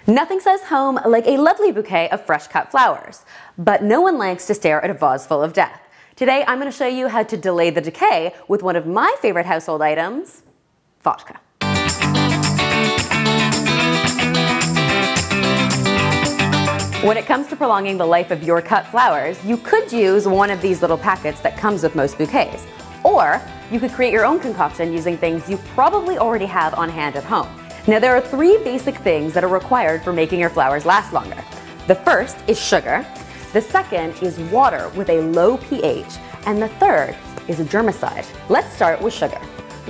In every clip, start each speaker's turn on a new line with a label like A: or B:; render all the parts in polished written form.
A: Nothing says home like a lovely bouquet of fresh cut flowers, but no one likes to stare at a vase full of death. Today I'm going to show you how to delay the decay with one of my favorite household items, vodka. When it comes to prolonging the life of your cut flowers, you could use one of these little packets that comes with most bouquets. Or you could create your own concoction using things you probably already have on hand at home. Now there are three basic things that are required for making your flowers last longer. The first is sugar, the second is water with a low pH, and the third is a germicide. Let's start with sugar.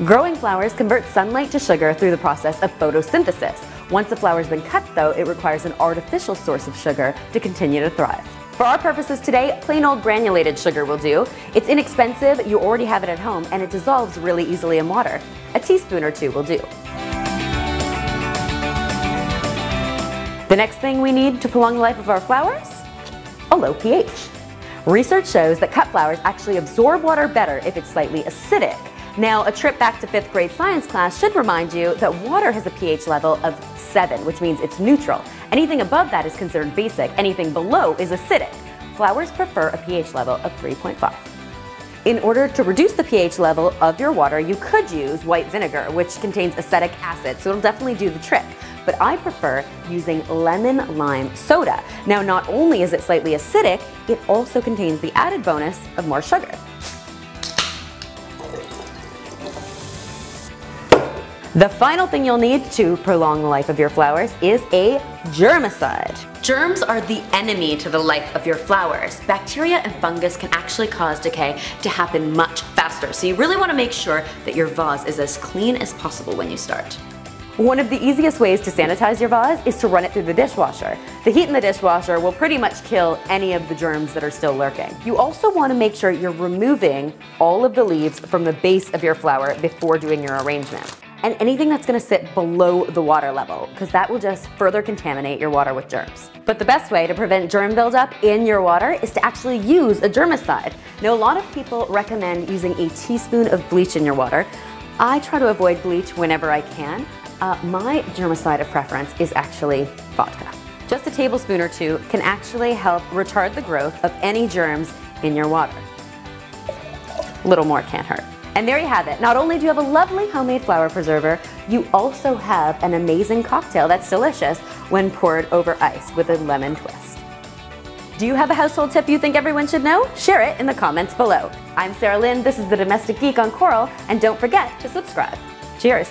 A: Growing flowers convert sunlight to sugar through the process of photosynthesis. Once the flower's been cut though, it requires an artificial source of sugar to continue to thrive. For our purposes today, plain old granulated sugar will do. It's inexpensive, you already have it at home, and it dissolves really easily in water. A teaspoon or two will do. The next thing we need to prolong the life of our flowers? A low pH. Research shows that cut flowers actually absorb water better if it's slightly acidic. Now, a trip back to 5th grade science class should remind you that water has a pH level of 7, which means it's neutral. Anything above that is considered basic, anything below is acidic. Flowers prefer a pH level of 3.5. In order to reduce the pH level of your water, you could use white vinegar, which contains acetic acid, so it'll definitely do the trick. But I prefer using lemon lime soda. Now, not only is it slightly acidic, it also contains the added bonus of more sugar. The final thing you'll need to prolong the life of your flowers is a germicide. Germs are the enemy to the life of your flowers. Bacteria and fungus can actually cause decay to happen much faster, so you really want to make sure that your vase is as clean as possible when you start. One of the easiest ways to sanitize your vase is to run it through the dishwasher. The heat in the dishwasher will pretty much kill any of the germs that are still lurking. You also want to make sure you're removing all of the leaves from the base of your flower before doing your arrangement. And anything that's going to sit below the water level, because that will just further contaminate your water with germs. But the best way to prevent germ buildup in your water is to actually use a germicide. Now, a lot of people recommend using a teaspoon of bleach in your water. I try to avoid bleach whenever I can. My germicide of preference is actually vodka. Just a tablespoon or two can actually help retard the growth of any germs in your water. A little more can't hurt. And there you have it. Not only do you have a lovely homemade flower preserver, you also have an amazing cocktail that's delicious when poured over ice with a lemon twist. Do you have a household tip you think everyone should know? Share it in the comments below. I'm Sara Lynn, this is the Domestic Geek on Coral, and don't forget to subscribe. Cheers!